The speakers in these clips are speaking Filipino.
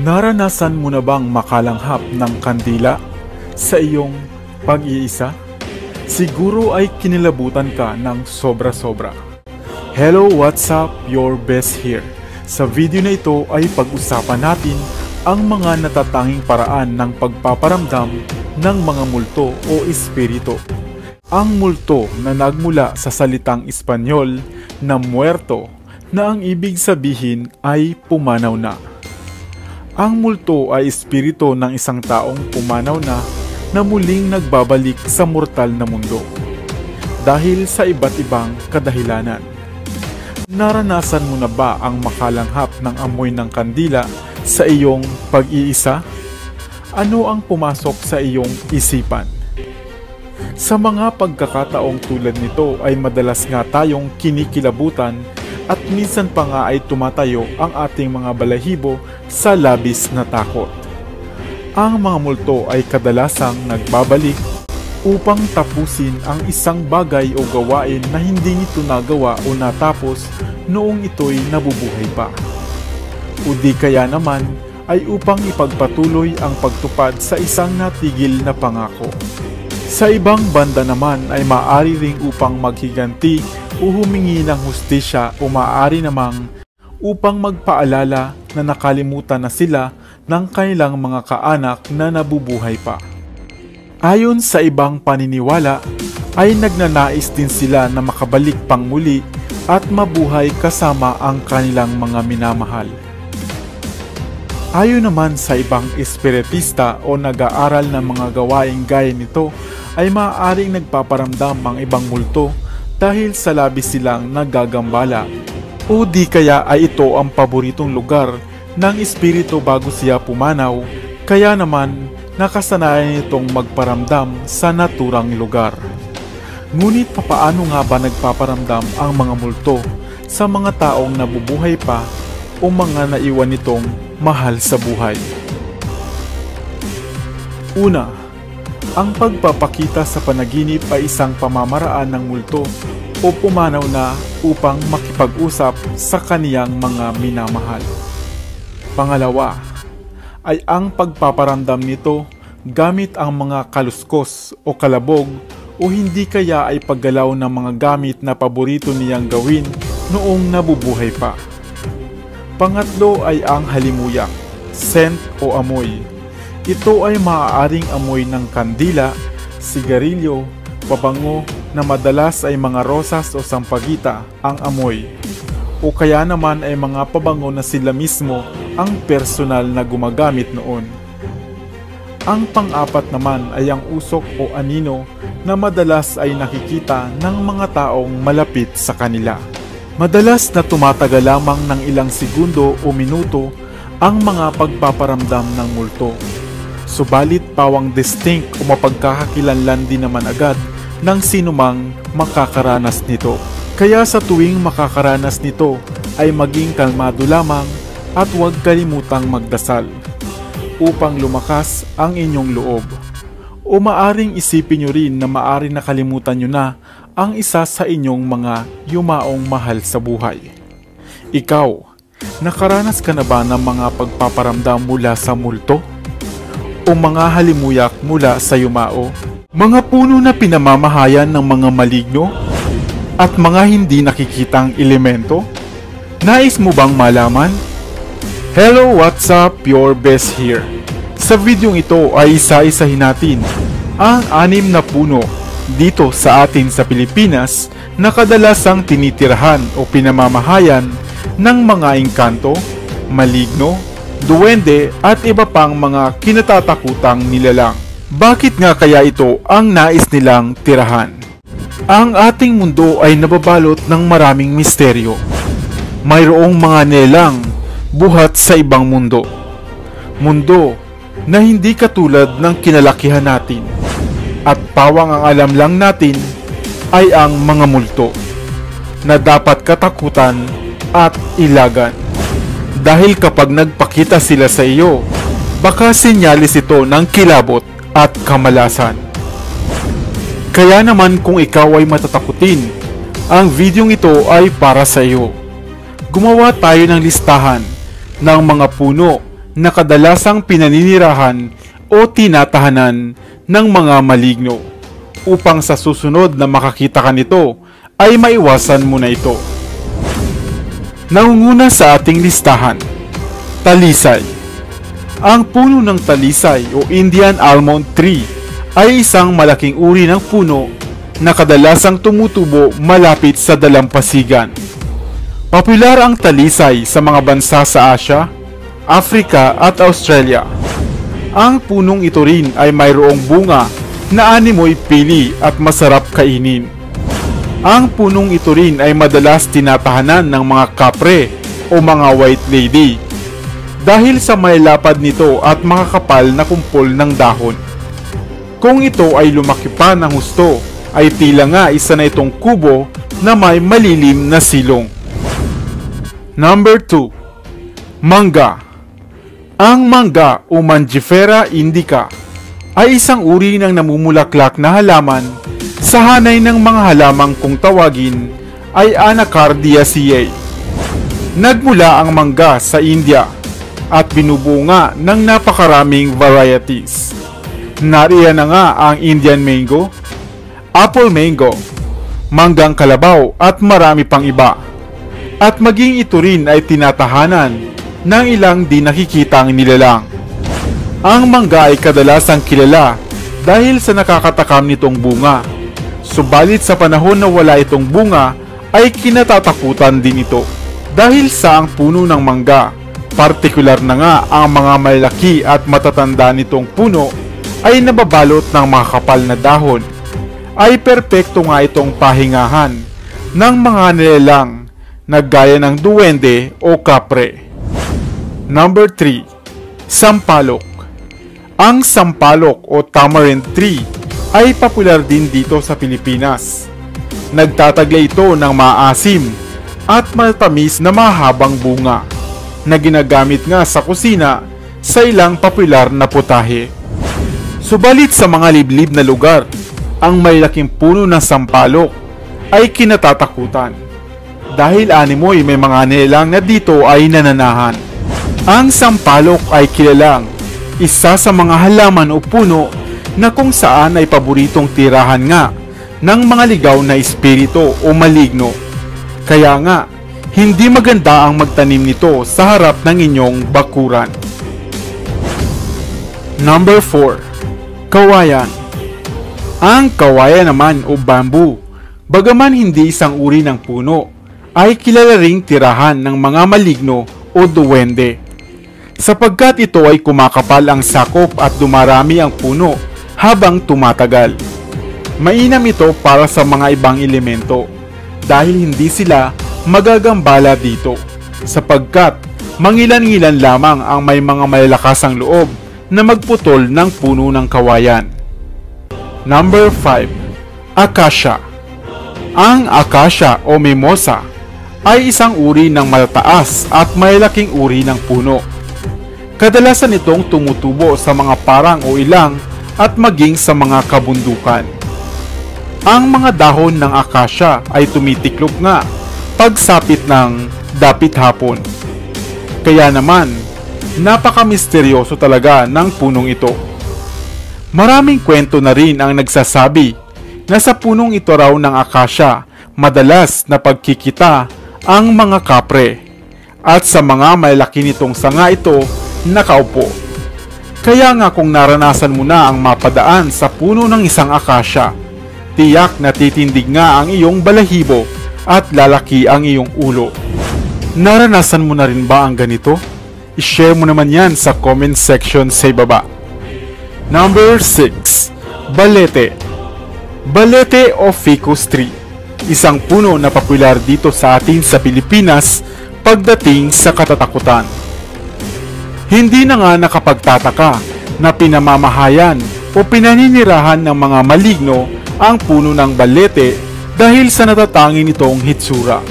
Naranasan mo na bang makalanghap ng kandila sa iyong pag-iisa? Siguro ay kinilabutan ka ng sobra-sobra. Hello, what's up? Your best here. Sa video na ito ay pag-usapan natin ang mga natatanging paraan ng pagpaparamdam ng mga multo o espiritu. Ang multo na nagmula sa salitang Espanyol na muerto na ang ibig sabihin ay pumanaw na. Ang multo ay espiritu ng isang taong pumanaw na muling nagbabalik sa mortal na mundo dahil sa iba't ibang kadahilanan. Naranasan mo na ba ang makalanghap ng amoy ng kandila sa iyong pag-iisa? Ano ang pumasok sa iyong isipan? Sa mga pagkakataong tulad nito ay madalas nga tayong kinikilabutan at minsan pa nga ay tumatayo ang ating mga balahibo sa labis na takot. Ang mga multo ay kadalasang nagbabalik upang tapusin ang isang bagay o gawain na hindi nito nagawa o natapos noong ito'y nabubuhay pa. O di kaya naman ay upang ipagpatuloy ang pagtupad sa isang natigil na pangako. Sa ibang banda naman ay maaari ring upang maghiganti o humingi ng hustisya o maaari namang upang magpaalala na nakalimutan na sila ng kanilang mga kaanak na nabubuhay pa. Ayon sa ibang paniniwala ay nagnanais din sila na makabalik pang muli at mabuhay kasama ang kanilang mga minamahal. Ayon naman sa ibang espiritista o nag-aaral ng mga gawaing gaya nito ay maaaring nagpaparamdam ang ibang multo dahil sa labis silang nagagambala o di kaya ay ito ang paboritong lugar ng espiritu bago siya pumanaw, kaya naman nakasanayan itong magparamdam sa naturang lugar. Ngunit papaano nga ba nagpaparamdam ang mga multo sa mga taong nabubuhay pa o mga naiwan nitong mahal sa buhay? Una, ang pagpapakita sa panaginip ay isang pamamaraan ng multo o pumanaw na upang makipag-usap sa kaniyang mga minamahal. Pangalawa, ay ang pagpaparamdam nito gamit ang mga kaluskos o kalabog o hindi kaya ay paggalaw ng mga gamit na paborito niyang gawin noong nabubuhay pa. Pangatlo ay ang halimuyak, scent o amoy. Ito ay maaaring amoy ng kandila, sigarilyo, pabango na madalas ay mga rosas o sampagita ang amoy. O kaya naman ay mga pabango na sila mismo ang personal na gumagamit noon. Ang pang-apat naman ay ang usok o anino na madalas ay nakikita ng mga taong malapit sa kanila. Madalas na tumatagal lamang ng ilang segundo o minuto ang mga pagpaparamdam ng multo. Subalit pawang distinct o mapagkakakilanlan din naman agad ng sinumang makakaranas nito. Kaya sa tuwing makakaranas nito ay maging kalmado lamang at huwag kalimutang magdasal upang lumakas ang inyong loob. O maaring isipin nyo rin na maaring nakalimutan nyo na ang isa sa inyong mga yumaong mahal sa buhay. Ikaw, nakaranas ka na ba ng mga pagpaparamdam mula sa multo? O mga halimuyak mula sa yumao? Mga puno na pinamamahayan ng mga maligno? At mga hindi nakikitang elemento? Nais mo bang malaman? Hello, what's up? Your best here. Sa videong ito ay isa-isahin natin ang 6 na puno dito sa atin sa Pilipinas na kadalasang tinitirahan o pinamamahayan ng mga engkanto, maligno, duwende at iba pang mga kinatatakutang nilalang. Bakit nga kaya ito ang nais nilang tirahan? Ang ating mundo ay nababalot ng maraming misteryo. Mayroong mga nilalang buhat sa ibang mundo. Mundo na hindi katulad ng kinalakihan natin. At pawang ang alam lang natin ay ang mga multo na dapat katakutan at ilagan. Dahil kapag nagpakita sila sa iyo, baka sinyalis ito ng kilabot at kamalasan. Kaya naman kung ikaw ay matatakutin, ang videong ito ay para sa iyo. Gumawa tayo ng listahan ng mga puno na kadalasang pinaninirahan o tinatahanan ng mga maligno, upang sa susunod na makakita ka nito ay maiwasan mo na ito. Nangunguna sa ating listahan, talisay. Ang puno ng talisay o Indian almond tree ay isang malaking uri ng puno na kadalasang tumutubo malapit sa dalampasigan. Popular ang talisay sa mga bansa sa Asia, Africa at Australia. Ang punong ito rin ay mayroong bunga na animoy pili at masarap kainin. Ang punong ito rin ay madalas tinatahanan ng mga kapre o mga white lady dahil sa may lapad nito at makakapal na kumpol ng dahon. Kung ito ay lumaki pa ng husto, ay tila nga isa na itong kubo na may malilim na silong. Number 2. Mangga. Ang mangga o Mangifera indica ay isang uri ng namumulaklak na halaman sa hanay ng mga halamang kung tawagin ay Anacardiaceae. Nagmula ang mangga sa India at binubunga ng napakaraming varieties. Nariyan na nga ang Indian mango, apple mango, manggang kalabaw at marami pang iba. At maging ito rin ay tinatahanan ng ilang di nakikitang nilalang. Ang mangga ay kadalasang kilala dahil sa nakakatakam nitong bunga. Subalit sa panahon na wala itong bunga ay kinatatakutan din ito. Dahil sa ang puno ng mangga, partikular na nga ang mga malaki at matatanda nitong puno ay nababalot ng mga kapal na dahon, ay perpekto nga itong pahingahan ng mga nilalang na gaya ng duwende o kapre. Number 3. Sampalok. Ang sampalok o tamarind tree ay popular din dito sa Pilipinas. Nagtataglay ito ng maasim at matamis na mahabang bunga na ginagamit nga sa kusina sa ilang popular na putahe. Subalit sa mga liblib na lugar, ang malaking puno ng sampalok ay kinatatakutan dahil animoy may mga nilalang na dito ay nananahan. Ang sampalok ay kilalang isa sa mga halaman o puno na kung saan ay paboritong tirahan nga ng mga ligaw na espiritu o maligno. Kaya nga, hindi maganda ang magtanim nito sa harap ng inyong bakuran. Number 4. Kawayan. Ang kawayan naman o bamboo, bagaman hindi isang uri ng puno, ay kilala ring tirahan ng mga maligno o duwende. Sapagkat ito ay kumakapal ang sakop at dumarami ang puno habang tumatagal. Mainam ito para sa mga ibang elemento dahil hindi sila magagambala dito sapagkat mangilan-ngilan lamang ang may mga malakas ang loob na magputol ng puno ng kawayan. Number 5. Acacia. Ang acacia o mimosa ay isang uri ng matataas at malalaking uri ng puno. Kadalasan itong tumutubo sa mga parang o ilang at maging sa mga kabundukan. Ang mga dahon ng acacia ay tumitiklop nga pagsapit ng dapit hapon. Kaya naman, napaka-misteryoso talaga ng punong ito. Maraming kwento na rin ang nagsasabi na sa punong ito raw ng acacia madalas na pagkikita ang mga kapre at sa mga malaki nitong sanga ito nakaupo. Kaya nga kung naranasan mo na ang mapadaan sa puno ng isang acacia, tiyak na titindig nga ang iyong balahibo at lalaki ang iyong ulo. Naranasan mo na rin ba ang ganito? I-share mo naman yan sa comment section sa ibaba. Number 6. Balete. Balete o ficus tree. Isang puno na popular dito sa atin sa Pilipinas pagdating sa katatakutan. Hindi na nga nakapagtataka na pinamamahayan o pinaninirahan ng mga maligno ang puno ng balete dahil sa natatangi nitong hitsura.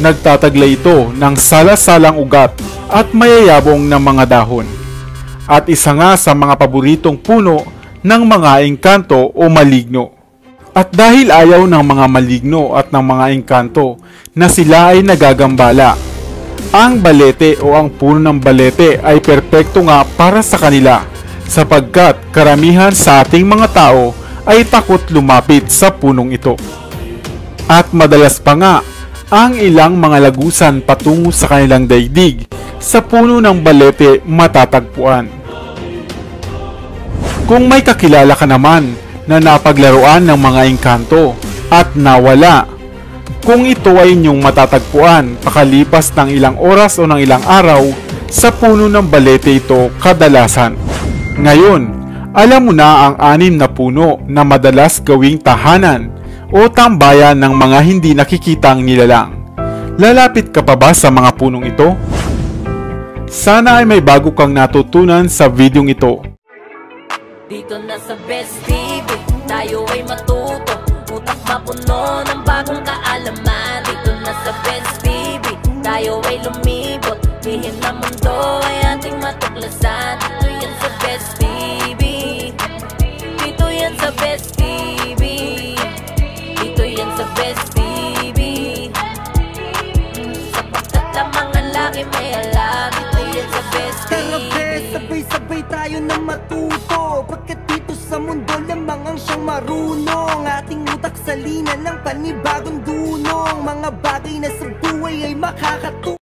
Nagtataglay ito ng sala-salang ugat at mayayabong ng mga dahon. At isa nga sa mga paboritong puno ng mga engkanto o maligno. At dahil ayaw ng mga maligno at ng mga engkanto na sila ay nagagambala, Ang balete o ang puno ng balete ay perpekto nga para sa kanila sapagkat karamihan sa ating mga tao ay takot lumapit sa punong ito. At madalas pa nga, ang ilang mga lagusan patungo sa kanilang daigdig sa puno ng balete matatagpuan. Kung may kakilala ka naman na napaglaruan ng mga engkanto at nawala, kung ito ay inyong matatagpuan pakalipas ng ilang oras o ng ilang araw, sa puno ng balete ito kadalasan. Ngayon, alam mo na ang 6 na puno na madalas gawing tahanan o tambayan ng mga hindi nakikitang nilalang. Lalapit ka pa ba sa mga punong ito? Sana ay may bago kang natutunan sa videong ito. Dito na sa Best TV, tayo ay matuto, utak mapuno ng bagong kaalaman. Dito na sa Best TV, tayo ay lumibot, lihim na mundo ay ating matuklasan. Dito yan sa Best TV, dito yan sa Best TV, dito yan sa Best TV. Sapagkat lamang ang laki may alam, dito yan sa Best TV. Sabay-sabay tayo na matuto, pagkat dito sa mundo lamang ang siyang marunong. Ating utak sa linan ng panibagong dunong, mga bagay na sa buhay ay makakatulong.